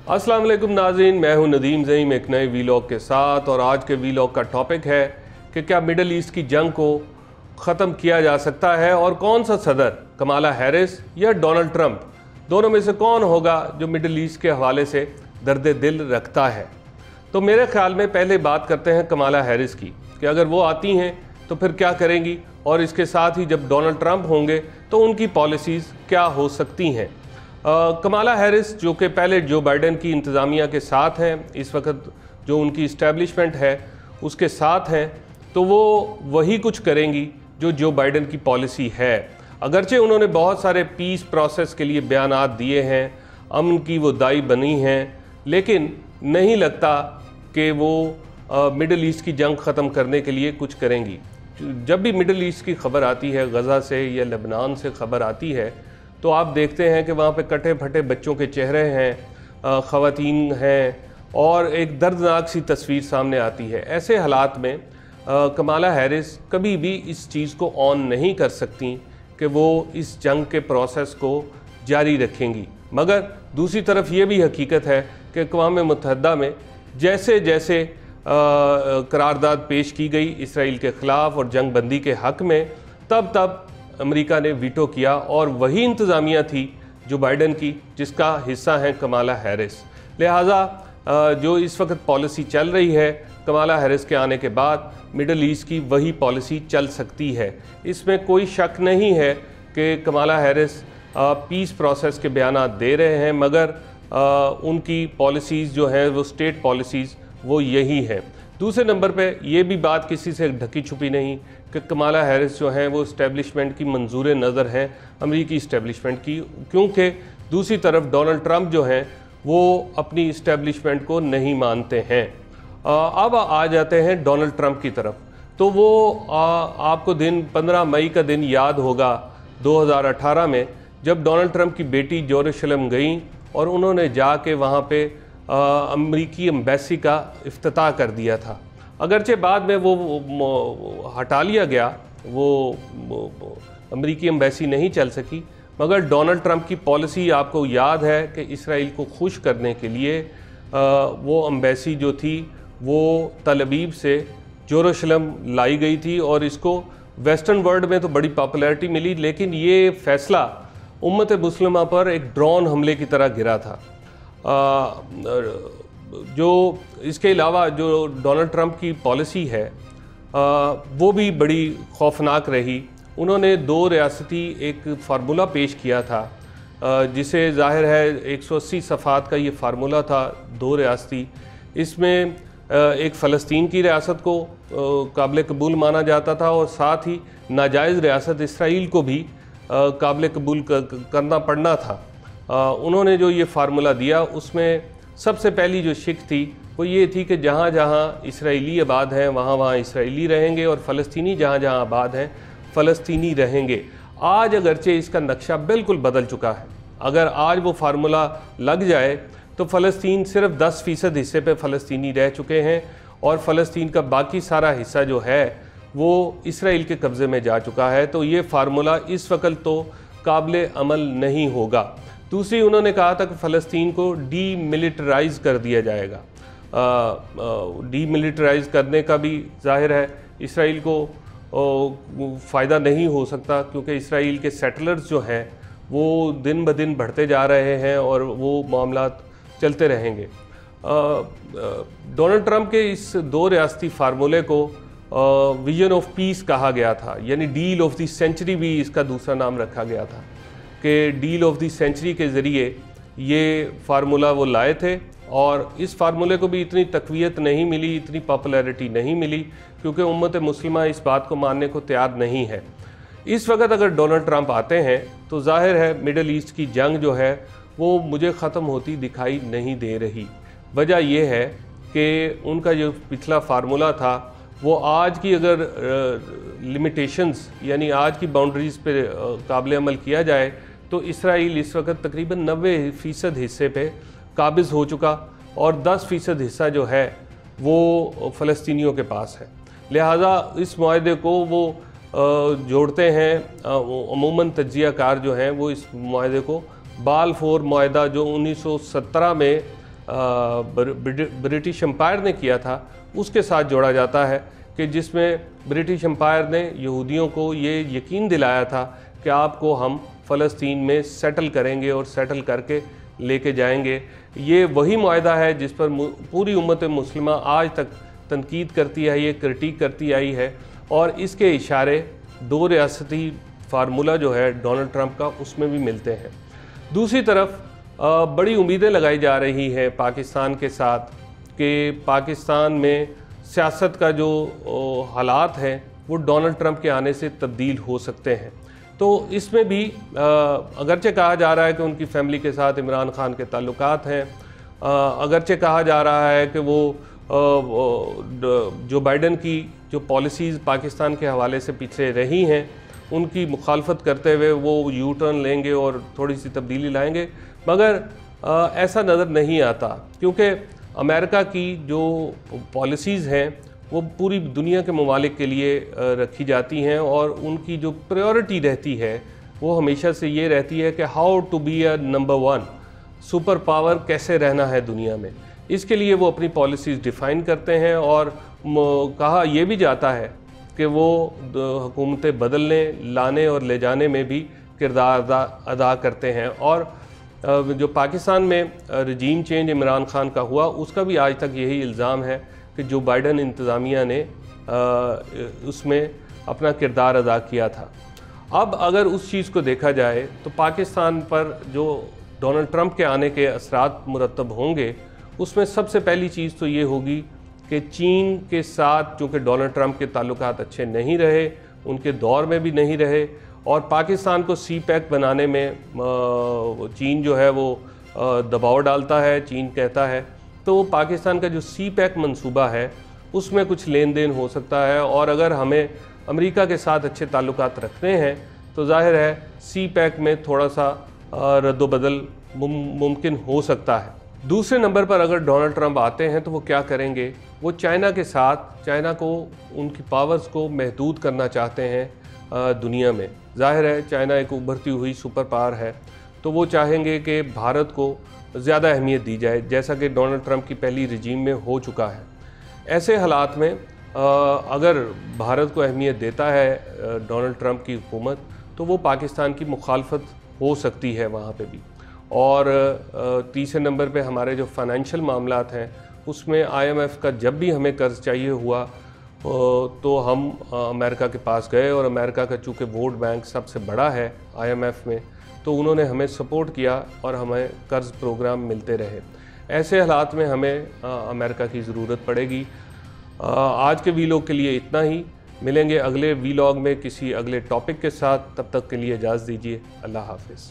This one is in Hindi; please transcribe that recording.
अस्सलाम वालेकुम नाज़रीन, मैं हूं नदीम ज़ईम एक नए वीलॉग के साथ। और आज के वीलॉग का टॉपिक है कि क्या मिडल ईस्ट की जंग को ख़त्म किया जा सकता है और कौन सा सदर, कमाला हैरिस या डोनाल्ड ट्रंप, दोनों में से कौन होगा जो मिडल ईस्ट के हवाले से दर्द दिल रखता है। तो मेरे ख्याल में पहले बात करते हैं कमाला हैरिस की कि अगर वो आती हैं तो फिर क्या करेंगी, और इसके साथ ही जब डोनाल्ड ट्रंप होंगे तो उनकी पॉलिसीज़ क्या हो सकती हैं। कमाला हैरिस जो कि पहले जो बाइडेन की इंतज़ामिया के साथ हैं, इस वक्त जो उनकी इस्टेब्लिशमेंट है उसके साथ हैं, तो वो वही कुछ करेंगी जो बाइडेन की पॉलिसी है। अगरचे उन्होंने बहुत सारे पीस प्रोसेस के लिए बयानात दिए हैं, अमन की वो दाई बनी हैं, लेकिन नहीं लगता कि वो मिडल ईस्ट की जंग ख़त्म करने के लिए कुछ करेंगी। जब भी मिडल ईस्ट की ख़बर आती है, गज़ा से या लेबनान से ख़बर आती है, तो आप देखते हैं कि वहाँ पे कटे फटे बच्चों के चेहरे हैं, ख़वातीन हैं, और एक दर्दनाक सी तस्वीर सामने आती है। ऐसे हालात में कमाला हैरिस कभी भी इस चीज़ को ऑन नहीं कर सकती कि वो इस जंग के प्रोसेस को जारी रखेंगी। मगर दूसरी तरफ ये भी हकीकत है कि अक़वाम मुत्तहिदा में जैसे जैसे करारदाद पेश की गई इसराइल के ख़िलाफ़ और जंग बंदी के हक़ में, तब अमेरिका ने वीटो किया, और वही इंतज़ामिया थी जो बाइडेन की, जिसका हिस्सा है कमाला हैरिस। लिहाजा जो इस वक्त पॉलिसी चल रही है कमाला हैरिस के आने के बाद, मिडल ईस्ट की वही पॉलिसी चल सकती है। इसमें कोई शक नहीं है कि कमाला हैरिस पीस प्रोसेस के बयानात दे रहे हैं, मगर उनकी पॉलिसीज़ जो हैं वो स्टेट पॉलिसीज़ वो यही है। दूसरे नंबर पे ये भी बात किसी से ढकी छुपी नहीं कि कमाला हैरिस जो हैं वो इस्टेब्लिशमेंट की मंजूर नज़र हैं, अमरीकी इस्टेब्लिशमेंट की, क्योंकि दूसरी तरफ डोनाल्ड ट्रंप जो हैं वो अपनी इस्टेब्लिशमेंट को नहीं मानते हैं। अब आ जाते हैं डोनाल्ड ट्रंप की तरफ। तो वो आपको दिन 15 मई का दिन याद होगा 2018 में, जब डोनाल्ड ट्रंप की बेटी जेरूसलम गई और उन्होंने जाके वहाँ पे अमरीकी एम्बेसी का इफ्तिताह कर दिया था। अगरचे बाद में वो हटा लिया गया, वो अमरीकी एम्बेसी नहीं चल सकी, मगर डोनाल्ड ट्रंप की पॉलिसी आपको याद है कि इसराइल को खुश करने के लिए वो एम्बेसी जो थी वो तल अवीव से जेरूसलम लाई गई थी, और इसको वेस्टर्न वर्ल्ड में तो बड़ी पॉपुलैरिटी मिली, लेकिन ये फ़ैसला उम्मत मुस्लिमा पर एक ड्रोन हमले की तरह गिरा था। जो इसके अलावा जो डोनाल्ड ट्रंप की पॉलिसी है वो भी बड़ी खौफनाक रही। उन्होंने 2 रियासती एक फार्मूला पेश किया था, जिसे ज़ाहिर है 180 सफ़ात का ये फार्मूला था 2 रियासती। इसमें एक फ़लस्तीन की रियासत को काबिल कबूल माना जाता था, और साथ ही नाजायज़ रियासत इसराइल को भी काबिल कबूल करना पड़ना था। उन्होंने जो ये फार्मूला दिया उसमें सबसे पहली जो शिक थी वो ये थी कि जहाँ जहाँ इसराइली आबाद हैं वहाँ वहाँ इसराइली रहेंगे, और फ़लस्तीनी जहाँ जहाँ आबाद हैं फ़लस्तीनी रहेंगे। आज अगरचे इसका नक्शा बिल्कुल बदल चुका है। अगर आज वो फार्मूला लग जाए तो फ़लस्तीन सिर्फ 10% हिस्से पे फ़लस्तीनी रह चुके हैं, और फ़लस्तीन का बाकी सारा हिस्सा जो है वो इसराइल के कब्ज़े में जा चुका है। तो ये फार्मूला इस वक्त तो काबिल अमल नहीं होगा। दूसरी, उन्होंने कहा था कि फ़लस्तीन को डीमिलिटराइज़ कर दिया जाएगा। डीमिलिटराइज़ करने का भी ज़ाहिर है इसराइल को फ़ायदा नहीं हो सकता, क्योंकि इसराइल के सेटलर्स जो हैं वो दिन ब दिन बढ़ते जा रहे हैं और वो मामलात चलते रहेंगे। डोनाल्ड ट्रंप के इस 2 रियासती फार्मूले को विजन ऑफ पीस कहा गया था, यानी डील ऑफ द सेंचुरी भी इसका दूसरा नाम रखा गया था, कि डील ऑफ द सेंचुरी के ज़रिए ये फार्मूला वो लाए थे। और इस फार्मूले को भी इतनी तक़वियत नहीं मिली, इतनी पॉपुलैरिटी नहीं मिली, क्योंकि उम्मत मुस्लिमा इस बात को मानने को तैयार नहीं है। इस वक्त अगर डोनाल्ड ट्रंप आते हैं तो ज़ाहिर है मिडल ईस्ट की जंग जो है वो मुझे ख़त्म होती दिखाई नहीं दे रही। वजह यह है कि उनका जो पिछला फार्मूला था वो आज की अगर लिमिटेशंस यानी आज की बाउंड्रीज़ पे काबिल अमल किया जाए तो इसराइल इस वक्त तकरीबन 90% हिस्से पे काबिज़ हो चुका, और 10% हिस्सा जो है वो फ़लस्तीनियों के पास है। लिहाजा इस मुआहदे को वो जोड़ते हैं, अमूमन तज्ज़ियाकार जो हैं वो इस मुआहदे को बालफोर मुआहदा जो 1917 में ब्रिटिश एम्पायर ने किया था उसके साथ जोड़ा जाता है, कि जिसमें ब्रिटिश एम्पायर ने यहूदियों को ये यकीन दिलाया था कि आपको हम फ़लस्तीन में सेटल करेंगे और सेटल करके लेके जाएंगे। ये वही मुआहदा है जिस पर पूरी उम्मत मुस्लिमा आज तक तनकीद करती आई है, क्रिटिक करती आई है, और इसके इशारे दो रियासती फार्मूला जो है डोनाल्ड ट्रंप का उसमें भी मिलते हैं। दूसरी तरफ बड़ी उम्मीदें लगाई जा रही हैं पाकिस्तान के साथ कि पाकिस्तान में सियासत का जो हालात हैं वो डोनाल्ड ट्रंप के आने से तब्दील हो सकते हैं। तो इसमें भी अगरचे कहा जा रहा है कि उनकी फैमिली के साथ इमरान खान के ताल्लुकात हैं, अगरचे कहा जा रहा है कि वो जो बाइडन की जो पॉलिसीज़ पाकिस्तान के हवाले से पीछे रही हैं उनकी मुखालफत करते हुए वो यू टर्न लेंगे और थोड़ी सी तब्दीली लाएंगे, मगर ऐसा नज़र नहीं आता, क्योंकि अमेरिका की जो पॉलिसीज़ हैं वो पूरी दुनिया के ममालिक के लिए रखी जाती हैं, और उनकी जो प्रायोरिटी रहती है वो हमेशा से ये रहती है कि how to be a number 1 super power, कैसे रहना है दुनिया में। इसके लिए वो अपनी पॉलिसीज़ डिफ़ाइन करते हैं, और कहा यह भी जाता है कि वो हुकूमतें बदलने, लाने और ले जाने में भी किरदार अदा करते हैं। और जो पाकिस्तान में रजीम चेंज इमरान खान का हुआ उसका भी आज तक यही इल्ज़ाम है कि जो बाइडन इंतज़ामिया ने उसमें अपना किरदार अदा किया था। अब अगर उस चीज़ को देखा जाए तो पाकिस्तान पर जो डोनाल्ड ट्रंप के आने के असरात मुरतब होंगे, उसमें सबसे पहली चीज़ तो ये होगी कि चीन के साथ, चूँकि डोनाल्ड ट्रंप के ताल्लुकात अच्छे नहीं रहे, उनके दौर में भी नहीं रहे, और पाकिस्तान को CPEC बनाने में चीन जो है वो दबाव डालता है। चीन कहता है तो पाकिस्तान का जो CPEC मंसूबा है उसमें कुछ लेन देन हो सकता है, और अगर हमें अमेरिका के साथ अच्छे ताल्लुकात रखने हैं तो जाहिर है CPEC में थोड़ा सा रद्दोबदल मुमकिन हो सकता है। दूसरे नंबर पर अगर डोनाल्ड ट्रंप आते हैं तो वो क्या करेंगे, वो चाइना के साथ, चाइना को, उनकी पावर्स को महदूद करना चाहते हैं दुनिया में। जाहिर है चाइना एक उभरती हुई सुपर पावर है, तो वो चाहेंगे कि भारत को ज़्यादा अहमियत दी जाए, जैसा कि डोनाल्ड ट्रंप की पहली रजीम में हो चुका है। ऐसे हालात में अगर भारत को अहमियत देता है डोनाल्ड ट्रंप की हुकूमत, तो वो पाकिस्तान की मुखालफत हो सकती है वहाँ पे भी। और तीसरे नंबर पे हमारे जो फाइनेंशियल मामलात हैं उसमें IMF का जब भी हमें कर्ज़ चाहिए हुआ तो हम अमेरिका के पास गए, और अमेरिका का चूँकि वोट बैंक सबसे बड़ा है IMF में, तो उन्होंने हमें सपोर्ट किया और हमें कर्ज़ प्रोग्राम मिलते रहे। ऐसे हालात में हमें अमेरिका की ज़रूरत पड़ेगी। आज के वीलॉग के लिए इतना ही। मिलेंगे अगले वीलॉग में किसी अगले टॉपिक के साथ। तब तक के लिए इजाज़त दीजिए। अल्लाह हाफ़िज़।